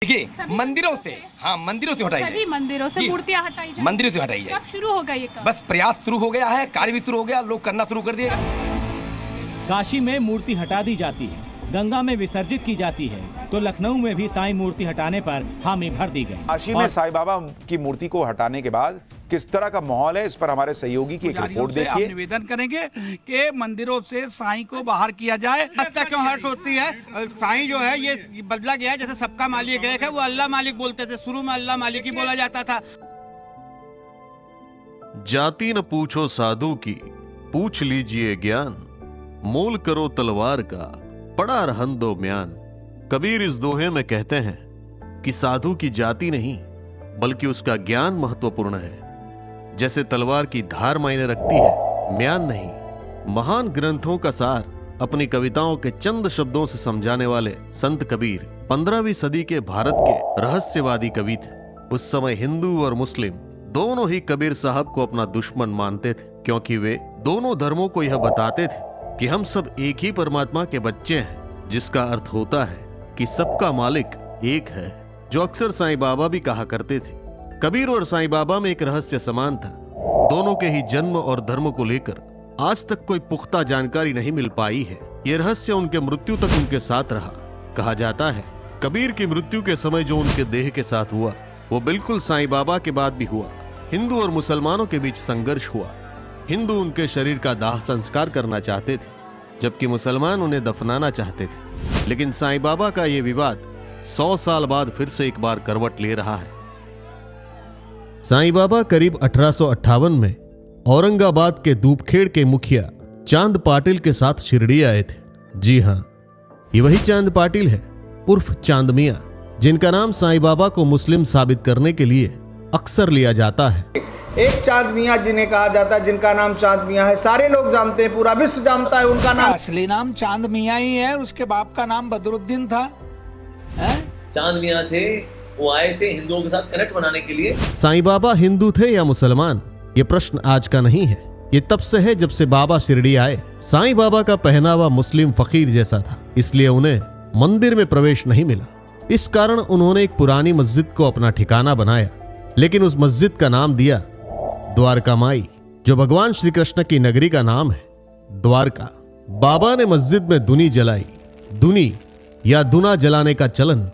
देखिए मंदिरों से, हाँ मंदिरों से हटाई सभी मंदिरों से मूर्तियां हटाई जाए, मंदिरों से हटाई जाए। कब शुरू होगा ये काम? बस प्रयास शुरू हो गया है, कार्य भी शुरू हो गया, लोग करना शुरू कर दिए। काशी में मूर्ति हटा दी जाती है, गंगा में विसर्जित की जाती है, तो लखनऊ में भी साईं मूर्ति हटाने पर हामी भर दी गई। काशी में साईं बाबा की मूर्ति को हटाने के बाद किस तरह का माहौल है, इस पर हमारे सहयोगी की एक रिपोर्ट देखिए। निवेदन करेंगे कि मंदिरों से साईं को बाहर किया जाए। हत्या क्यों हर्ट होती है? साईं जो है ये बदला गया है, जैसे सबका मालिक है वो अल्लाह मालिक बोलते थे, शुरू में अल्लाह मालिक ही बोला जाता था। जाति न पूछो साधु की, पूछ लीजिए ज्ञान, मोल करो तलवार का, पड़ा रहन दो म्यान। कबीर इस दोहे में कहते हैं कि साधु की जाति नहीं बल्कि उसका ज्ञान महत्वपूर्ण है। जैसे तलवार की धार मायने रखती है, म्यान नहीं। महान ग्रंथों का सार अपनी कविताओं के चंद शब्दों से समझाने वाले संत कबीर 15वीं सदी के भारत के रहस्यवादी कवि थे। उस समय हिंदू और मुस्लिम दोनों ही कबीर साहब को अपना दुश्मन मानते थे, क्योंकि वे दोनों धर्मों को यह बताते थे कि हम सब एक ही परमात्मा के बच्चे हैं, जिसका अर्थ होता है कि सबका मालिक एक है, जो अक्सर साईं बाबा भी कहा करते थे। कबीर और साईं बाबा में एक रहस्य समान था। दोनों के ही जन्म और धर्म को लेकर आज तक कोई पुख्ता जानकारी नहीं मिल पाई है। यह रहस्य उनके मृत्यु तक उनके साथ रहा। कहा जाता है कबीर की मृत्यु के समय जो उनके देह के साथ हुआ वो बिल्कुल साईं बाबा के बाद भी हुआ। हिंदू और मुसलमानों के बीच संघर्ष हुआ। हिंदू उनके शरीर का दाह संस्कार करना चाहते थे, जबकि मुसलमान उन्हें दफनाना चाहते थे। लेकिन साईं बाबा का यह विवाद 100 साल बाद फिर से एक बार करवट ले रहा है। साईं बाबा करीब 1858 में औरंगाबाद के दूपखेड़ के मुखिया चांद पाटिल के साथ शिरडी आए थे। जी हां, ये वही चांद पाटिल है उर्फ चांद मियां, जिनका नाम साईं बाबा को मुस्लिम साबित करने के लिए अक्सर लिया जाता है। एक चांद मियां जिन्हें कहा जाता है, जिनका नाम चांद मियां है, सारे लोग जानते हैं, पूरा विश्व जानता है उनका नाम। असली नाम चांद मियां ही है, उसके बाप का नाम बदरुद्दीन था। चांद मियां थे, वो आए थे हिंदुओं के साथ कनेक्ट बनाने के लिए। साईं बाबा हिंदू थे या मुसलमान, ये प्रश्न आज का नहीं है। ये तब से है जब से बाबा शिरडी आए। साईं बाबा का पहनावा मुस्लिम फकीर जैसा था, इसलिए उन्हें मंदिर में प्रवेश नहीं मिला। इस कारण उन्होंने एक पुरानी मस्जिद को अपना ठिकाना बनाया, लेकिन उस मस्जिद का नाम दिया द्वारका माई, जो भगवान श्री कृष्ण की नगरी का नाम है, द्वारका। बाबा ने मस्जिद में दुनी जलाई। दुनी या दुना जलाने का चलन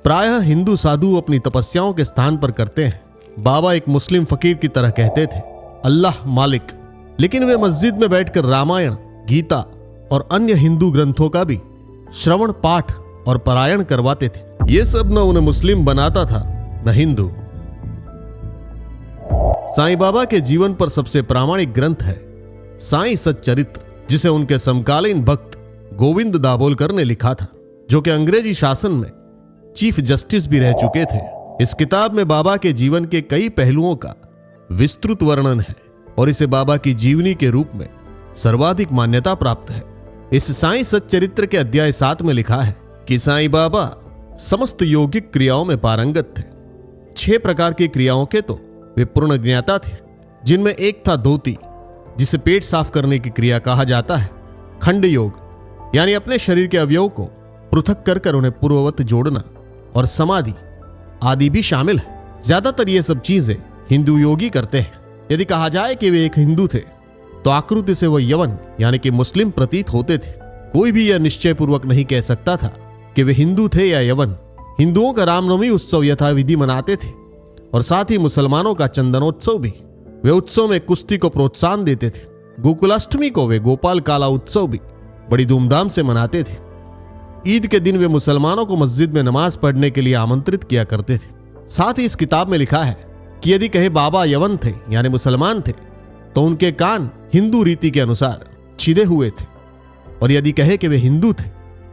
प्रायः हिंदू साधु अपनी तपस्याओं के स्थान पर करते हैं। बाबा एक मुस्लिम फकीर की तरह कहते थे अल्लाह मालिक, लेकिन वे मस्जिद में बैठकर रामायण, गीता और अन्य हिंदू ग्रंथों का भी श्रवण पाठ और पारायण करवाते थे। ये सब न उन्हें मुस्लिम बनाता था न हिंदू। साईं बाबा के जीवन पर सबसे प्रामाणिक ग्रंथ है साईं सच्चरित्र, जिसे उनके समकालीन भक्त गोविंद दाभोलकर ने लिखा था, जो कि अंग्रेजी शासन में चीफ जस्टिस भी रह चुके थे। इस किताब में बाबा के जीवन के कई पहलुओं का विस्तृत वर्णन है और इसे बाबा की जीवनी के रूप में सर्वाधिक मान्यता प्राप्त है। इस साईं सच्चरित्र के अध्याय 7 में लिखा है कि साईं बाबा समस्त यौगिक क्रियाओं में पारंगत थे। 6 प्रकार की क्रियाओं के तो वे पूर्ण ज्ञाता थे, जिनमें एक था धोती, जिसे पेट साफ करने की क्रिया कहा जाता है। खंड योग यानी अपने शरीर के अवयव को पृथक कर उन्हें पूर्ववत जोड़ना, और समाधि आदि भी शामिल है। ज्यादातर ये सब चीजें हिंदू योगी करते हैं। यदि कहा जाए कि वे एक हिंदू थे तो आकृति से वो यवन यानी कि मुस्लिम प्रतीत होते थे। कोई भी यह निश्चय पूर्वक नहीं कह सकता था कि वे हिंदू थे या यवन। हिंदुओं का रामनवमी उत्सव यथाविधि मनाते थे और साथ ही मुसलमानों का चंदनोत्सव भी। वे उत्सव में कुश्ती को प्रोत्साहन देते थे। गोकुलाष्टमी को वे गोपाल काला उत्सव भी बड़ी धूमधाम से मनाते थे। ईद के दिन वे मुसलमानों को मस्जिद में नमाज पढ़ने के लिए आमंत्रित किया करते थे। साथ ही इस किताब में लिखा है कि यदि कहे बाबा यवन थे यानी मुसलमान थे तो उनके कान हिंदू रीति के अनुसार छिदे हुए थे, और यदि कहे कि वे हिंदू थे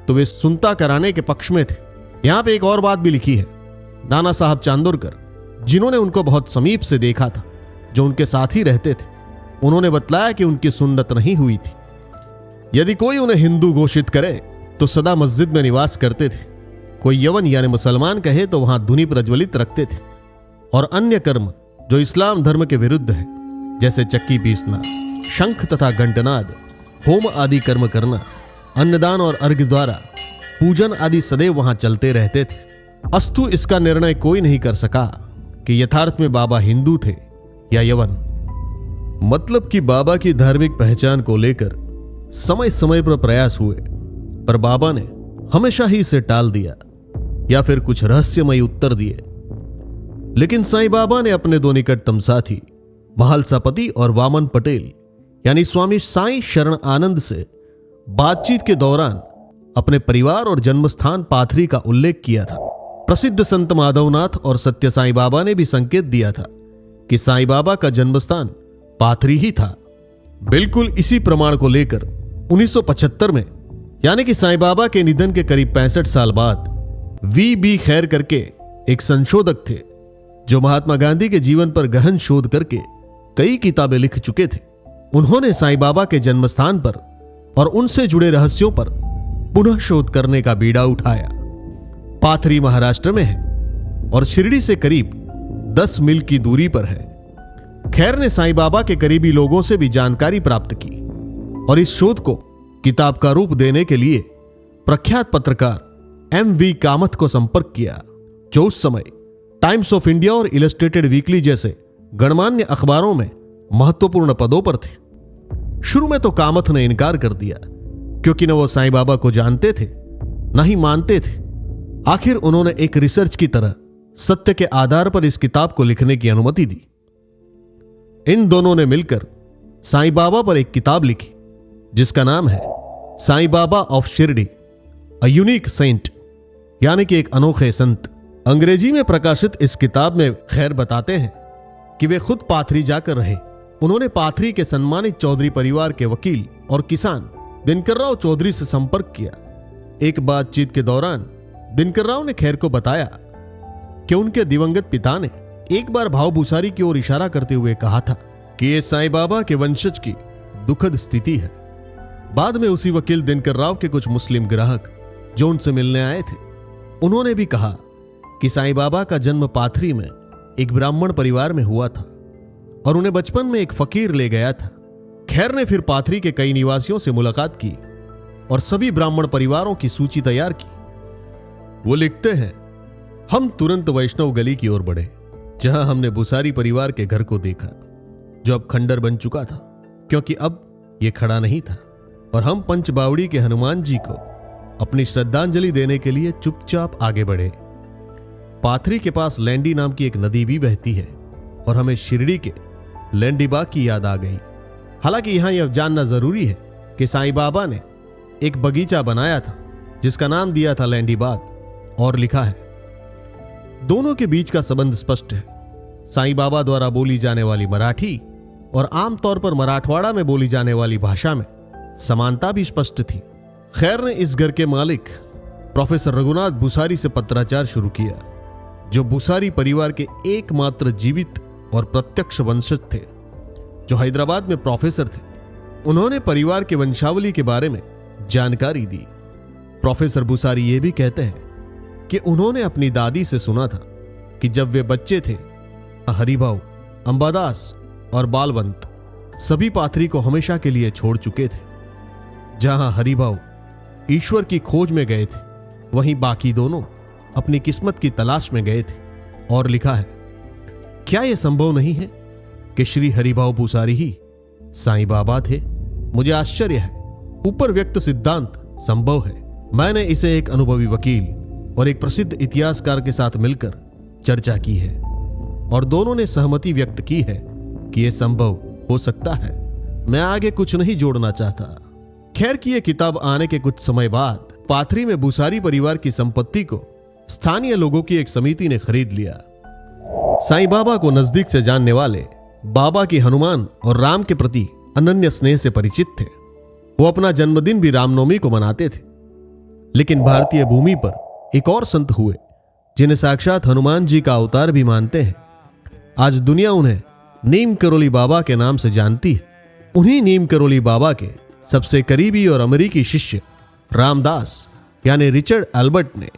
तो वे सुनता कराने के पक्ष में थे। यहां पे एक और बात भी लिखी है। नाना साहब चांदोरकर, जिन्होंने उनको बहुत समीप से देखा था, जो उनके साथ ही रहते थे, उन्होंने बतलाया कि उनकी सुन्नत नहीं हुई थी। यदि कोई उन्हें हिंदू घोषित करे तो सदा मस्जिद में निवास करते थे। कोई यवन यानी मुसलमान कहे तो वहां धुनी प्रज्वलित रखते थे, और अन्य कर्म जो इस्लाम धर्म के विरुद्ध है, जैसे चक्की पीसना, शंख तथा घंटनाद, होम आदि कर्म करना, अन्नदान और अर्घ्य द्वारा पूजन आदि सदैव वहां चलते रहते थे। अस्तु इसका निर्णय कोई नहीं कर सका कि यथार्थ में बाबा हिंदू थे या यवन। मतलब कि बाबा की धार्मिक पहचान को लेकर समय समय पर प्रयास हुए, पर बाबा ने हमेशा ही इसे टाल दिया या फिर कुछ रहस्यमयी उत्तर दिए। लेकिन साईं बाबा ने अपने दो निकटतम साथी महालसापति और वामन पटेल यानी स्वामी साईं शरण आनंद से बातचीत के दौरान अपने परिवार और जन्मस्थान पाथरी का उल्लेख किया था। प्रसिद्ध संत माधवनाथ और सत्य साईं बाबा ने भी संकेत दिया था कि साईं बाबा का जन्मस्थान पाथरी ही था। बिल्कुल इसी प्रमाण को लेकर 1975 में यानी कि साईं बाबा के निधन के करीब 65 साल बाद V.B. खैर करके एक संशोधक थे जो महात्मा गांधी के जीवन पर गहन शोध करके कई किताबें लिख चुके थे। उन्होंने साईं बाबा के जन्मस्थान पर और उनसे जुड़े रहस्यों पर पुनः शोध करने का बीड़ा उठाया। पाथरी महाराष्ट्र में है और शिरडी से करीब 10 मील की दूरी पर है। खैर ने साईं बाबा के करीबी लोगों से भी जानकारी प्राप्त की और इस शोध को किताब का रूप देने के लिए प्रख्यात पत्रकार M.V. कामत को संपर्क किया, जो उस समय टाइम्स ऑफ इंडिया और इलस्ट्रेटेड वीकली जैसे गणमान्य अखबारों में महत्वपूर्ण पदों पर थे। शुरू में तो कामत ने इनकार कर दिया क्योंकि न वो साईं बाबा को जानते थे न ही मानते थे। आखिर उन्होंने एक रिसर्च की तरह सत्य के आधार पर इस किताब को लिखने की अनुमति दी। इन दोनों ने मिलकर साईं बाबा पर एक किताब लिखी जिसका नाम है Sai Baba of Shirdi, a unique saint, यानी कि एक अनोखे संत। अंग्रेजी में प्रकाशित इस किताब में खैर बताते हैं कि वे खुद पाथरी जाकर रहे। उन्होंने पाथरी के सम्मानित चौधरी परिवार के वकील और किसान दिनकर राव चौधरी से संपर्क किया। एक बातचीत के दौरान दिनकर राव ने खैर को बताया कि उनके दिवंगत पिता ने एक बार भाव भूसारी की ओर इशारा करते हुए कहा था कि यह साईं बाबा के वंशज की दुखद स्थिति है। बाद में उसी वकील दिनकर राव के कुछ मुस्लिम ग्राहक जो उनसे मिलने आए थे, उन्होंने भी कहा कि साईं बाबा का जन्म पाथरी में एक ब्राह्मण परिवार में हुआ था और उन्हें बचपन में एक फकीर ले गया था। खैर ने फिर पाथरी के कई निवासियों से मुलाकात की और सभी ब्राह्मण परिवारों की सूची तैयार की। वो लिखते हैं, हम तुरंत वैष्णव गली की ओर बढ़े जहां हमने भूसारी परिवार के घर को देखा जो अब खंडर बन चुका था क्योंकि अब यह खड़ा नहीं था, और हम पंचबावड़ी के हनुमान जी को अपनी श्रद्धांजलि देने के लिए चुपचाप आगे बढ़े। पाथरी के पास लैंडी नाम की एक नदी भी बहती है और हमें शिरडी के लैंडीबाग की याद आ गई। हालांकि यहां यह जानना जरूरी है कि साईं बाबा ने एक बगीचा बनाया था जिसका नाम दिया था लैंडीबाग, और लिखा है, दोनों के बीच का संबंध स्पष्ट है। साईं बाबा द्वारा बोली जाने वाली मराठी और आमतौर पर मराठवाड़ा में बोली जाने वाली भाषा में समानता भी स्पष्ट थी। खैर ने इस घर के मालिक प्रोफेसर रघुनाथ भूसारी से पत्राचार शुरू किया, जो भूसारी परिवार के एकमात्र जीवित और प्रत्यक्ष वंशज थे जो हैदराबाद में प्रोफेसर थे। उन्होंने परिवार के वंशावली के बारे में जानकारी दी। प्रोफेसर भूसारी ये भी कहते हैं कि उन्होंने अपनी दादी से सुना था कि जब वे बच्चे थे, हरिभाऊ, अंबादास और बालवंत सभी पाथरी को हमेशा के लिए छोड़ चुके थे। जहां हरिभाऊ ईश्वर की खोज में गए थे, वहीं बाकी दोनों अपनी किस्मत की तलाश में गए थे। और लिखा है, क्या यह संभव नहीं है कि श्री हरिभाऊ भूसारी ही साईं बाबा थे? मुझे आश्चर्य है। ऊपर व्यक्त सिद्धांत संभव है। मैंने इसे एक अनुभवी वकील और एक प्रसिद्ध इतिहासकार के साथ मिलकर चर्चा की है और दोनों ने सहमति व्यक्त की है कि यह संभव हो सकता है। मैं आगे कुछ नहीं जोड़ना चाहता। खैर की यह किताब आने के कुछ समय बाद पाथरी में भूसारी परिवार की संपत्ति को स्थानीय लोगों की एक समिति ने खरीद लिया। साईं बाबा को नजदीक से जानने वाले बाबा की हनुमान और राम के प्रति अनन्य स्नेह से परिचित थे। वो अपना जन्मदिन भी रामनवमी को मनाते थे। लेकिन भारतीय भूमि पर एक और संत हुए जिन्हें साक्षात हनुमान जी का अवतार भी मानते हैं। आज दुनिया उन्हें नीम करोली बाबा के नाम से जानती है। उन्हीं नीम करोली बाबा के सबसे करीबी और अमेरिकी शिष्य रामदास यानी रिचर्ड एल्बर्ट ने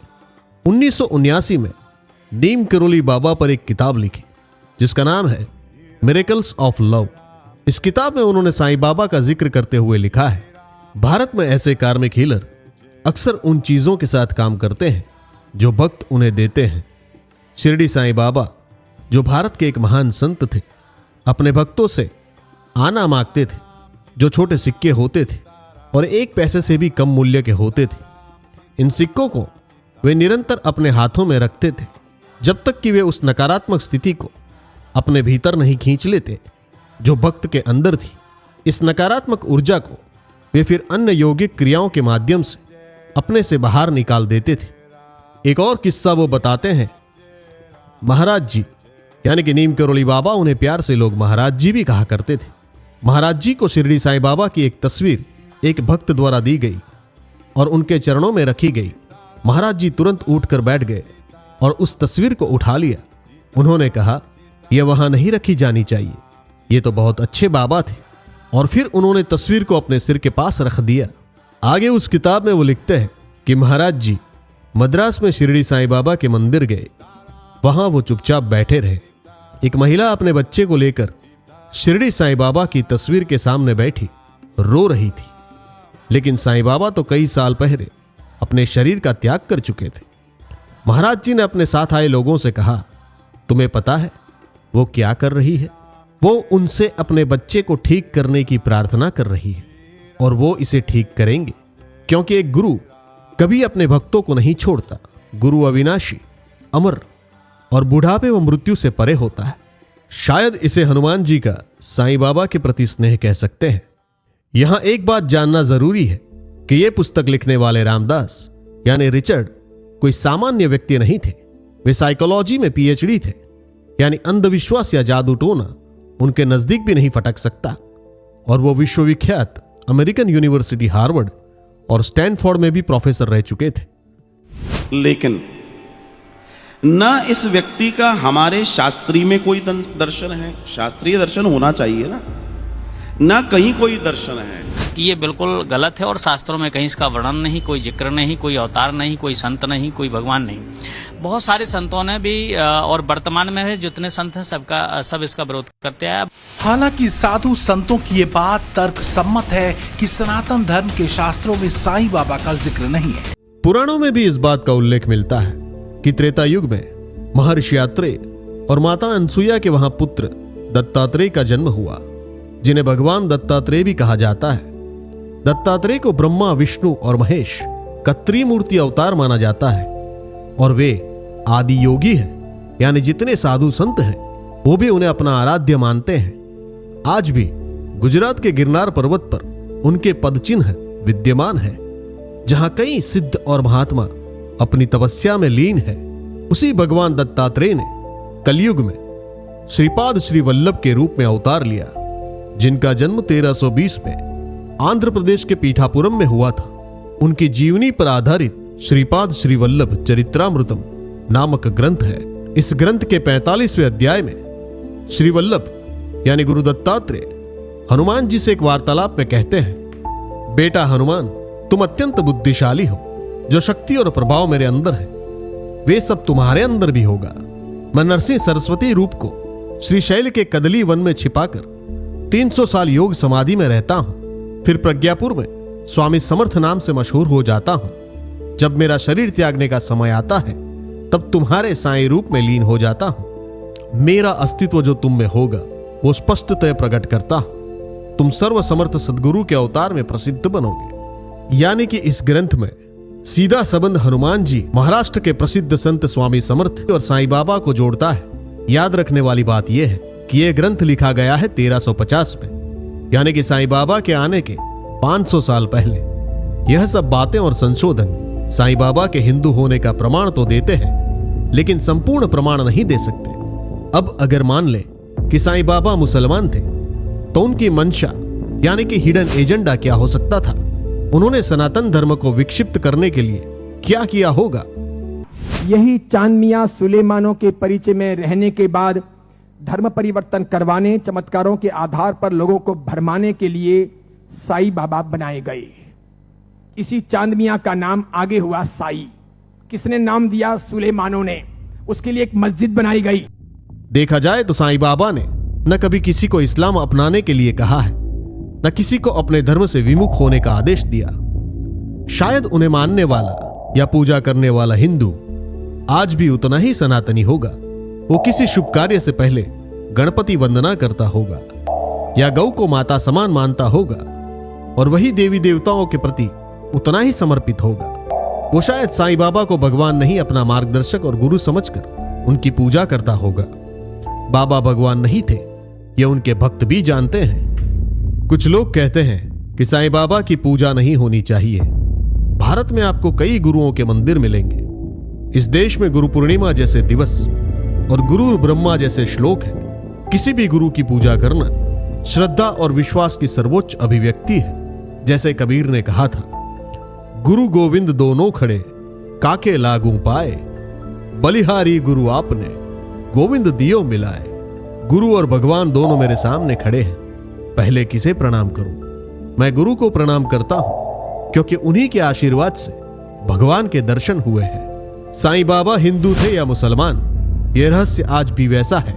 1979 में नीम करोली बाबा पर एक किताब लिखी जिसका नाम है मिरेकल्स ऑफ लव। इस किताब में उन्होंने साईं बाबा का जिक्र करते हुए लिखा है, भारत में ऐसे कार्मिक हीलर अक्सर उन चीजों के साथ काम करते हैं जो भक्त उन्हें देते हैं। शिरडी साईं बाबा, जो भारत के एक महान संत थे, अपने भक्तों से आना मांगते थे, जो छोटे सिक्के होते थे और 1 पैसे से भी कम मूल्य के होते थे। इन सिक्कों को वे निरंतर अपने हाथों में रखते थे, जब तक कि वे उस नकारात्मक स्थिति को अपने भीतर नहीं खींच लेते जो भक्त के अंदर थी। इस नकारात्मक ऊर्जा को वे फिर अन्य यौगिक क्रियाओं के माध्यम से अपने से बाहर निकाल देते थे। एक और किस्सा वो बताते हैं। महाराज जी यानी कि नीम करोली बाबा, उन्हें प्यार से लोग महाराज जी भी कहा करते थे। महाराज जी को शिरडी साईं बाबा की एक तस्वीर एक भक्त द्वारा दी गई और उनके चरणों में रखी गई। महाराज जी तुरंत उठकर बैठ गए और उस तस्वीर को उठा लिया। उन्होंने कहा, यह वहां नहीं रखी जानी चाहिए, ये तो बहुत अच्छे बाबा थे। और फिर उन्होंने तस्वीर को अपने सिर के पास रख दिया। आगे उस किताब में वो लिखते हैं कि महाराज जी मद्रास में शिरडी साईं बाबा के मंदिर गए। वहां वो चुपचाप बैठे रहे। एक महिला अपने बच्चे को लेकर शिरडी साईं बाबा की तस्वीर के सामने बैठी रो रही थी। लेकिन साईं बाबा तो कई साल पहले अपने शरीर का त्याग कर चुके थे। महाराज जी ने अपने साथ आए लोगों से कहा, तुम्हें पता है वो क्या कर रही है? वो उनसे अपने बच्चे को ठीक करने की प्रार्थना कर रही है और वो इसे ठीक करेंगे, क्योंकि एक गुरु कभी अपने भक्तों को नहीं छोड़ता। गुरु अविनाशी, अमर और बुढ़ापे व मृत्यु से परे होता है। शायद इसे हनुमान जी का साईं बाबा के प्रति स्नेह कह सकते हैं। यहां एक बात जानना जरूरी है कि यह पुस्तक लिखने वाले रामदास यानी रिचर्ड कोई सामान्य व्यक्ति नहीं थे। वे साइकोलॉजी में पीएचडी थे, यानी अंधविश्वास या जादू टोना उनके नजदीक भी नहीं फटक सकता। और वो विश्वविख्यात अमेरिकन यूनिवर्सिटी हार्वर्ड और स्टैनफोर्ड में भी प्रोफेसर रह चुके थे। लेकिन न इस व्यक्ति का हमारे शास्त्रीय में कोई दर्शन है, शास्त्रीय दर्शन होना चाहिए ना कहीं कोई दर्शन है कि ये बिल्कुल गलत है और शास्त्रों में कहीं इसका वर्णन नहीं, कोई जिक्र नहीं, कोई अवतार नहीं, कोई संत नहीं, कोई भगवान नहीं। बहुत सारे संतों ने भी और वर्तमान में है जितने संत हैं सब इसका विरोध करते हैं। हालांकि साधु संतों की ये बात तर्क सम्मत है कि सनातन धर्म के शास्त्रों में साईं बाबा का जिक्र नहीं है। पुराणों में भी इस बात का उल्लेख मिलता है कि त्रेता युग में महर्षि आत्रेय और माता अनसुईया के वहां पुत्र दत्तात्रेय का जन्म हुआ, जिन्हें भगवान दत्तात्रेय भी कहा जाता है। दत्तात्रेय को ब्रह्मा, विष्णु और महेश का त्रिमूर्ति अवतार माना जाता है और वे आदि योगी हैं, यानी जितने साधु संत हैं वो भी उन्हें अपना आराध्य मानते हैं। आज भी गुजरात के गिरनार पर्वत पर उनके पदचिन्ह विद्यमान है, जहां कई सिद्ध और महात्मा अपनी तपस्या में लीन है। उसी भगवान दत्तात्रेय ने कलयुग में श्रीपाद श्री वल्लभ के रूप में अवतार लिया, जिनका जन्म 1320 में आंध्र प्रदेश के पीठापुरम में हुआ था। उनकी जीवनी पर आधारित श्रीपाद श्री वल्लभ चरित्रामृतम नामक ग्रंथ है। इस ग्रंथ के 45वें अध्याय में श्री वल्लभ यानी गुरु दत्तात्रेय हनुमान जी से एक वार्तालाप में कहते हैं, बेटा हनुमान, तुम अत्यंत बुद्धिशाली हो। जो शक्ति और प्रभाव मेरे अंदर है वे सब तुम्हारे अंदर भी होगा। मैं नरसिंह सरस्वती रूप को श्रीशैल के कदली वन में छिपाकर 300 साल योग समाधि में रहता हूं, फिर प्रज्ञापुर में स्वामी समर्थ नाम से मशहूर हो जाता हूं। जब मेरा शरीर त्यागने का समय आता है तब तुम्हारे साईं रूप में लीन हो जाता हूं। मेरा अस्तित्व जो तुम में होगा वो स्पष्टतः प्रकट करता हूं। तुम सर्व समर्थ सदगुरु के अवतार में प्रसिद्ध बनोगे। यानी कि इस ग्रंथ में सीधा संबंध हनुमान जी महाराष्ट्र के प्रसिद्ध संत स्वामी समर्थ और साईं बाबा को जोड़ता है। याद रखने वाली बात यह है कि यह ग्रंथ लिखा गया है 1350 में, यानी कि साईं बाबा के आने के 500 साल पहले। यह सब बातें और संशोधन साईं बाबा के हिंदू होने का प्रमाण तो देते हैं, लेकिन संपूर्ण प्रमाण नहीं दे सकते। अब अगर मान ले कि साईं बाबा मुसलमान थे तो उनकी मंशा यानी कि हिडन एजेंडा क्या हो सकता था? उन्होंने सनातन धर्म को विक्षिप्त करने के लिए क्या किया होगा? यही चांद मियां सुलेमानों के परिचय में रहने के बाद धर्म परिवर्तन करवाने, चमत्कारों के आधार पर लोगों को भरमाने के लिए साईं बाबा बनाए गए। इसी चांद मियां का नाम आगे हुआ साई। किसने नाम दिया? सुलेमानों ने। उसके लिए एक मस्जिद बनाई गई। देखा जाए तो साईं बाबा ने न कभी किसी को इस्लाम अपनाने के लिए कहा है, न किसी को अपने धर्म से विमुख होने का आदेश दिया। शायद उन्हें मानने वाला या पूजा करने वाला हिंदू आज भी उतना ही सनातनी होगा। वो किसी शुभ कार्य से पहले गणपति वंदना करता होगा या गौ को माता समान मानता होगा और वही देवी देवताओं के प्रति उतना ही समर्पित होगा। वो शायद साईं बाबा को भगवान नहीं अपना मार्गदर्शक और गुरु समझकर उनकी पूजा करता होगा। बाबा भगवान नहीं थे, ये उनके भक्त भी जानते हैं। कुछ लोग कहते हैं कि साईं बाबा की पूजा नहीं होनी चाहिए। भारत में आपको कई गुरुओं के मंदिर मिलेंगे। इस देश में गुरु पूर्णिमा जैसे दिवस और गुरु ब्रह्मा जैसे श्लोक है। किसी भी गुरु की पूजा करना श्रद्धा और विश्वास की सर्वोच्च अभिव्यक्ति है। जैसे कबीर ने कहा था, गुरु गोविंद दोनों खड़े काके लागू पाए, बलिहारी गुरु आपने गोविंद दियो मिलाए। गुरु और भगवान दोनों मेरे सामने खड़े हैं, पहले किसे प्रणाम करूं? मैं गुरु को प्रणाम करता हूं क्योंकि उन्हीं के आशीर्वाद से भगवान के दर्शन हुए हैं। साईं बाबा हिंदू थे या मुसलमान, यह रहस्य आज भी वैसा है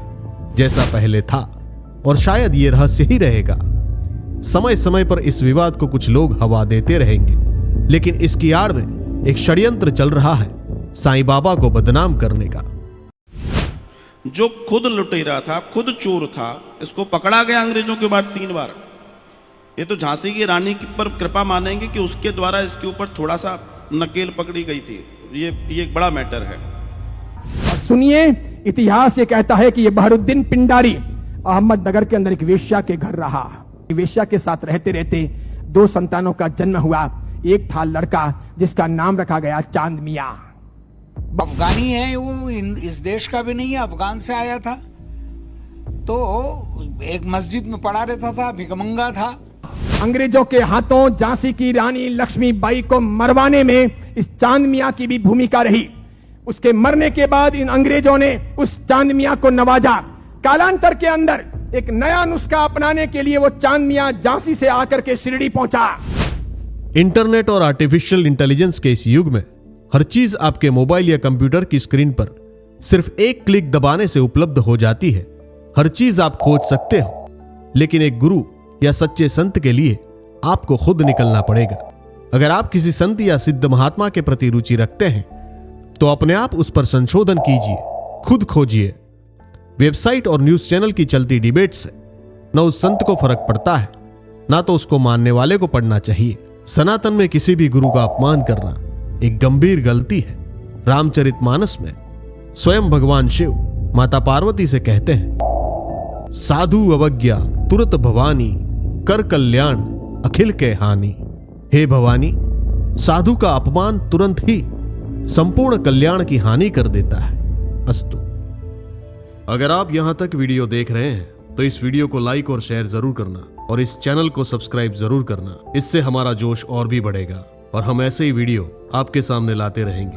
जैसा पहले था और शायद यह रहस्य ही रहेगा। समय समय पर इस विवाद को कुछ लोग हवा देते रहेंगे, लेकिन इसकी आड़ में एक षड्यंत्र चल रहा है साईं बाबा को बदनाम करने का। जो खुद लुटेरा था, खुद चोर था, इसको पकड़ा गया अंग्रेजों के बाद 3 बार। ये तो झांसी की रानी पर कृपा मानेंगे कि उसके द्वारा इसके ऊपर थोड़ा सा नकेल पकड़ी गई थी। ये एक बड़ा मैटर है। सुनिए, इतिहास ये कहता है कि ये बहरुद्दीन पिंडारी अहमदनगर के अंदर एक वेश्या के घर रहा। वेश्या के साथ रहते रहते 2 संतानों का जन्म हुआ। एक था लड़का जिसका नाम रखा गया चांद मियां। अफगानी है वो, इस देश का भी नहीं है, अफगान से आया था। तो एक मस्जिद में पढ़ा रहता था, भिकमंगा था। अंग्रेजों के हाथों झांसी की रानी लक्ष्मीबाई को मरवाने में इस चांद मियां की भी भूमिका रही। उसके मरने के बाद इन अंग्रेजों ने उस चांद मियां को नवाजा। कालांतर के अंदर एक नया नुस्खा अपनाने के लिए वो चांद मियां झांसी से आकर के शिरडी पहुंचा। इंटरनेट और आर्टिफिशियल इंटेलिजेंस के इस युग में हर चीज आपके मोबाइल या कंप्यूटर की स्क्रीन पर सिर्फ एक क्लिक दबाने से उपलब्ध हो जाती है। हर चीज आप खोज सकते हो, लेकिन एक गुरु या सच्चे संत के लिए आपको खुद निकलना पड़ेगा। अगर आप किसी संत या सिद्ध महात्मा के प्रति रुचि रखते हैं तो अपने आप उस पर संशोधन कीजिए, खुद खोजिए। वेबसाइट और न्यूज चैनल की चलती डिबेट से न उस संत को फर्क पड़ता है, ना तो उसको मानने वाले को पढ़ना चाहिए। सनातन में किसी भी गुरु का अपमान करना एक गंभीर गलती है। रामचरितमानस में स्वयं भगवान शिव माता पार्वती से कहते हैं, साधु अवज्ञा तुरत भवानी, कर कल्याण अखिल के हानि। हे भवानी, साधु का अपमान तुरंत ही संपूर्ण कल्याण की हानि कर देता है। अस्तु। अगर आप यहां तक वीडियो देख रहे हैं तो इस वीडियो को लाइक और शेयर जरूर करना और इस चैनल को सब्सक्राइब जरूर करना। इससे हमारा जोश और भी बढ़ेगा और हम ऐसे ही वीडियो आपके सामने लाते रहेंगे।